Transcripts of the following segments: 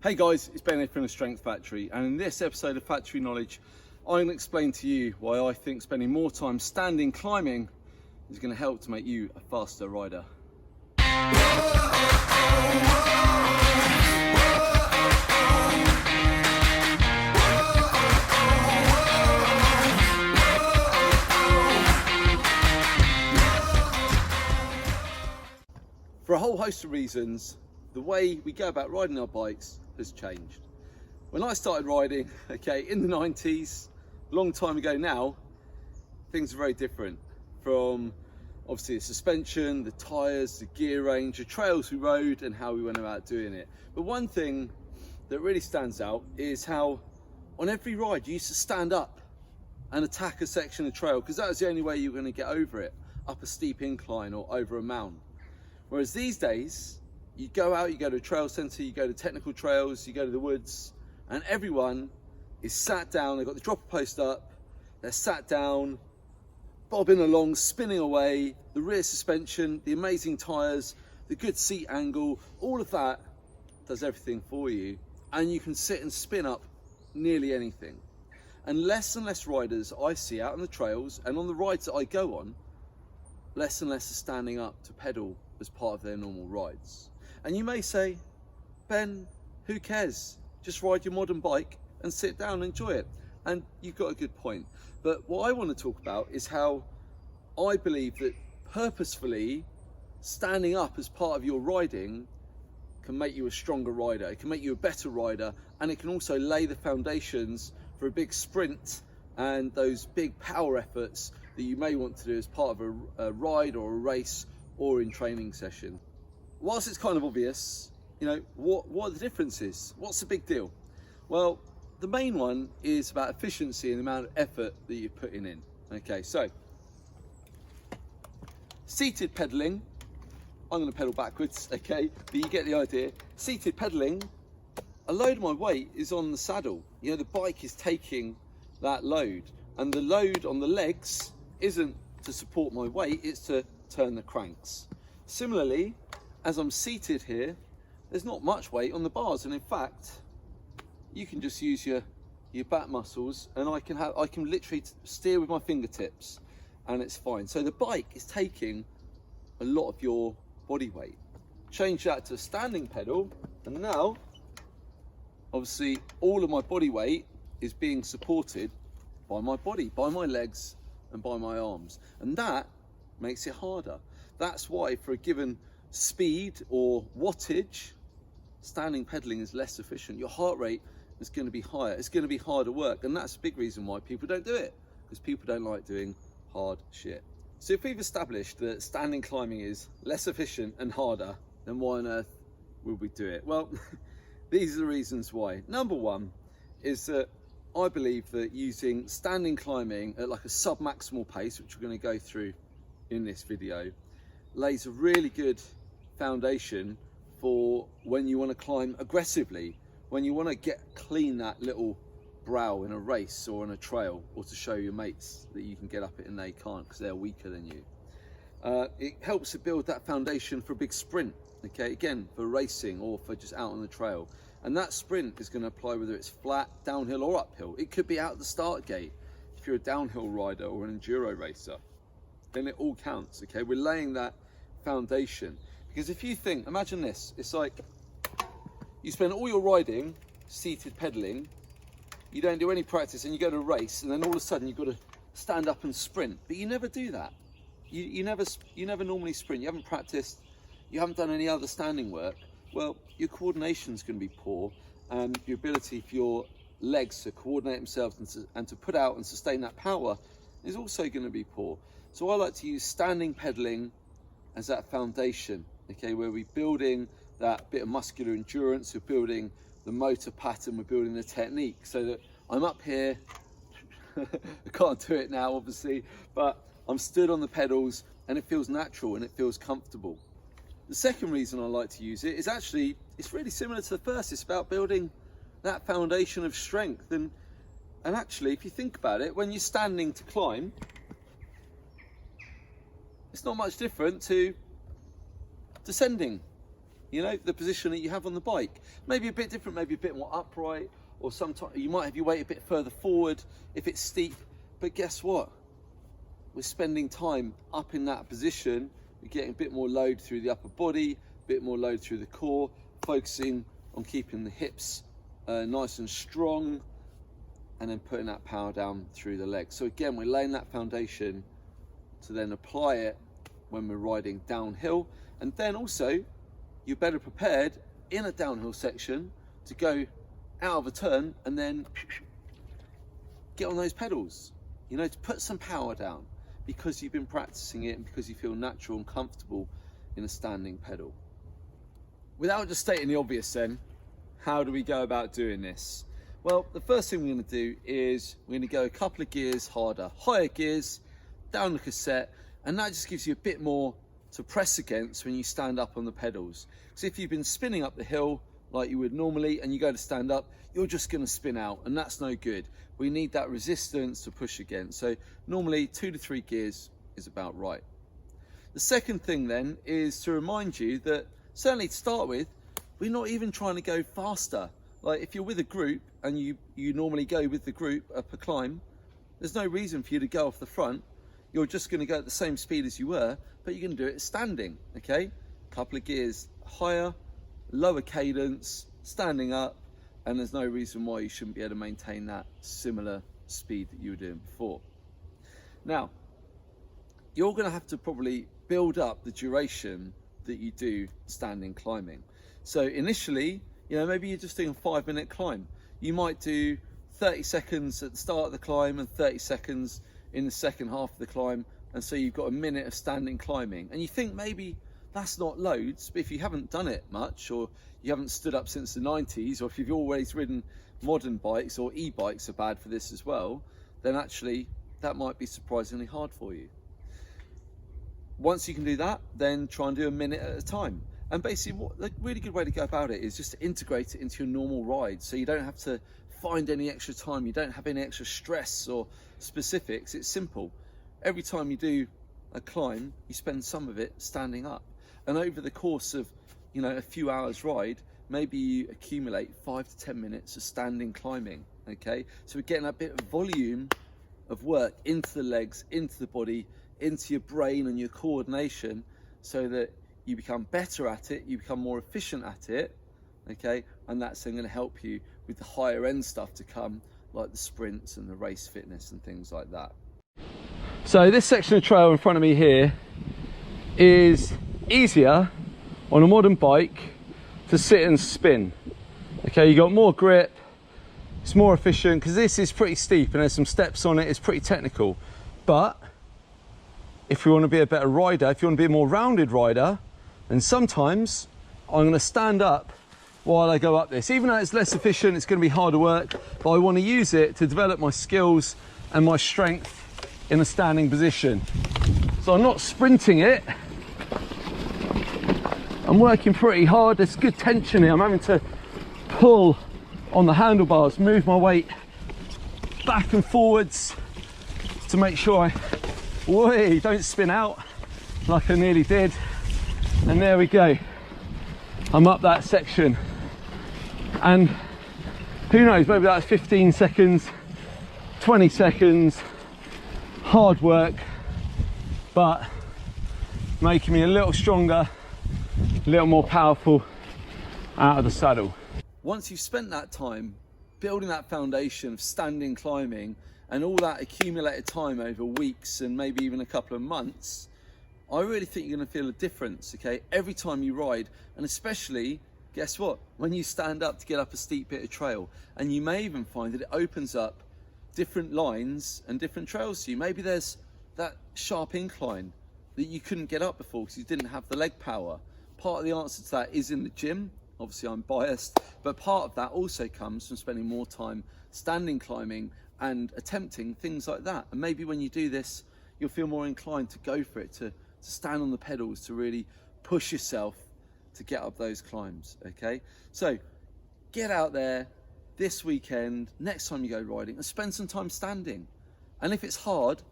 Hey guys, it's Ben here from the Strength Factory, and in this episode of Factory Knowledge, I'm going to explain to you why I think spending more time standing climbing is going to help to make you a faster rider. For a whole host of reasons, the way we go about riding our bikes has changed. When I started riding, in the 90s, a long time ago now, things are very different. From obviously the suspension, the tyres, the gear range, the trails we rode and how we went about doing it. But one thing that really stands out is how on every ride you used to stand up and attack a section of trail, because that was the only way you were going to get over it, up a steep incline or over a mound. Whereas these days, you go out, you go to a trail centre, you go to technical trails, you go to the woods, and everyone is sat down. They've got the dropper post up, they're sat down, bobbing along, spinning away, the rear suspension, the amazing tyres, the good seat angle, all of that does everything for you, and you can sit and spin up nearly anything. And less riders I see out on the trails and on the rides that I go on, less and less are standing up to pedal as part of their normal rides. And you may say, Ben, who cares? Just ride your modern bike and sit down and enjoy it. And you've got a good point. But what I want to talk about is how I believe that purposefully standing up as part of your riding can make you a stronger rider. It can make you a better rider, and it can also lay the foundations for a big sprint and those big power efforts that you may want to do as part of a ride or a race or in training session. Whilst it's kind of obvious, what are the differences? What's the big deal? Well, the main one is about efficiency and the amount of effort that you're putting in. Okay, so seated pedaling, I'm going to pedal backwards, okay, but you get the idea. Seated pedaling, a load of my weight is on the saddle. The bike is taking that load, and the load on the legs isn't to support my weight, it's to turn the cranks. Similarly, as I'm seated here, there's not much weight on the bars, and in fact, you can just use your back muscles, and I can literally steer with my fingertips, and it's fine. So the bike is taking a lot of your body weight. Change that to a standing pedal, and now, obviously, all of my body weight is being supported by my body, by my legs, and by my arms, and that makes it harder. That's why for a given speed or wattage, standing pedaling is less efficient. Your heart rate is going to be higher. It's going to be harder work, and that's a big reason why people don't do it, because people don't like doing hard shit. So if we've established that standing climbing is less efficient and harder, then why on earth would we do it? Well, these are the reasons why. Number one is that I believe that using standing climbing at like a sub-maximal pace, which we're going to go through in this video, lays a really good foundation for when you want to climb aggressively, when you want to clean that little brow in a race or on a trail, or to show your mates that you can get up it and they can't because they're weaker than you. It helps to build that foundation for a big sprint, okay, again, for racing or for just out on the trail. And that sprint is going to apply whether it's flat, downhill or uphill. It could be out the start gate if you're a downhill rider or an enduro racer. Then it all counts, okay? We're laying that foundation. Because if you think, imagine this, it's like you spend all your riding seated pedaling, you don't do any practice, and you go to a race, and then all of a sudden you've got to stand up and sprint. But you never do that. You never normally sprint. You haven't practiced, you haven't done any other standing work. Well, your coordination's going to be poor, and your ability for your legs to coordinate themselves and to put out and sustain that power is also going to be poor. So I like to use standing pedaling as that foundation, okay, where we're building that bit of muscular endurance, we're building the motor pattern, we're building the technique, so that I'm up here, I can't do it now obviously, but I'm stood on the pedals and it feels natural and it feels comfortable. The second reason I like to use it is actually, it's really similar to the first. It's about building that foundation of strength. And actually, if you think about it, when you're standing to climb, it's not much different to descending. you know, the position that you have on the bike. Maybe a bit different, maybe a bit more upright, or sometimes you might have your weight a bit further forward if it's steep. But guess what? We're spending time up in that position. We're getting a bit more load through the upper body, a bit more load through the core, focusing on keeping the hips nice and strong, and then putting that power down through the legs. So again, we're laying that foundation to then apply it when we're riding downhill. And then also, you're better prepared in a downhill section to go out of a turn and then get on those pedals, you know, to put some power down, because you've been practicing it and because you feel natural and comfortable in a standing pedal. Without just stating the obvious then, how do we go about doing this? Well, the first thing we're going to do is we're going to go a couple of gears harder, higher gears, down the cassette, and that just gives you a bit more to press against when you stand up on the pedals. Because if you've been spinning up the hill like you would normally and you go to stand up, you're just going to spin out, and that's no good. We need that resistance to push against. So normally 2 to 3 gears is about right. The second thing then is to remind you that, certainly to start with, we're not even trying to go faster. Like if you're with a group and you normally go with the group up a climb, there's no reason for you to go off the front. You're just going to go at the same speed as you were, but you're going to do it standing, okay? A couple of gears higher, lower cadence, standing up, and there's no reason why you shouldn't be able to maintain that similar speed that you were doing before. Now, you're going to have to probably build up the duration that you do standing climbing. So initially, you know, maybe you're just doing a 5-minute climb. You might do 30 seconds at the start of the climb and 30 seconds in the second half of the climb, and so you've got a minute of standing climbing. And you think maybe that's not loads, but if you haven't done it much, or you haven't stood up since the 90s, or if you've always ridden modern bikes, or e-bikes are bad for this as well, then actually that might be surprisingly hard for you. Once you can do that, then try and do a minute at a time. And basically, what the really good way to go about it is just to integrate it into your normal ride, so you don't have to find any extra time, you don't have any extra stress or specifics. It's simple. Every time you do a climb, you spend some of it standing up, and over the course of, you know, a few hours ride, maybe you accumulate 5 to 10 minutes of standing climbing. Okay, so we're getting that bit of volume of work into the legs, into the body, into your brain and your coordination, so that you become better at it, you become more efficient at it, okay? And that's then going to help you with the higher end stuff to come, like the sprints and the race fitness and things like that. So this section of trail in front of me here is easier on a modern bike to sit and spin. Okay, you got more grip, it's more efficient, because this is pretty steep and there's some steps on it, it's pretty technical. But if you want to be a better rider, if you want to be a more rounded rider, then sometimes I'm going to stand up while I go up this. Even though it's less efficient, it's going to be harder work, but I want to use it to develop my skills and my strength in a standing position. So I'm not sprinting it, I'm working pretty hard. There's good tension here. I'm having to pull on the handlebars, move my weight back and forwards to make sure I don't spin out like I nearly did. And there we go, I'm up that section, and who knows, maybe that's 15 seconds, 20 seconds, hard work, but making me a little stronger, a little more powerful out of the saddle. Once you've spent that time building that foundation of standing climbing and all that accumulated time over weeks and maybe even a couple of months, I really think you're going to feel a difference, okay, every time you ride. And especially, guess what, when you stand up to get up a steep bit of trail, and you may even find that it opens up different lines and different trails to you. Maybe there's that sharp incline that you couldn't get up before because you didn't have the leg power. Part of the answer to that is in the gym. Obviously I'm biased, but part of that also comes from spending more time standing climbing and attempting things like that. And maybe when you do this, you'll feel more inclined to go for it, to stand on the pedals, to really push yourself to get up those climbs, okay? So get out there this weekend, next time you go riding, and spend some time standing. And if it's hard,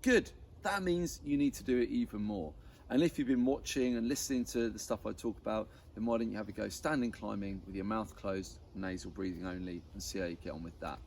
good. That means you need to do it even more. And if you've been watching and listening to the stuff I talk about, then why don't you have a go standing climbing with your mouth closed, nasal breathing only, and see how you get on with that.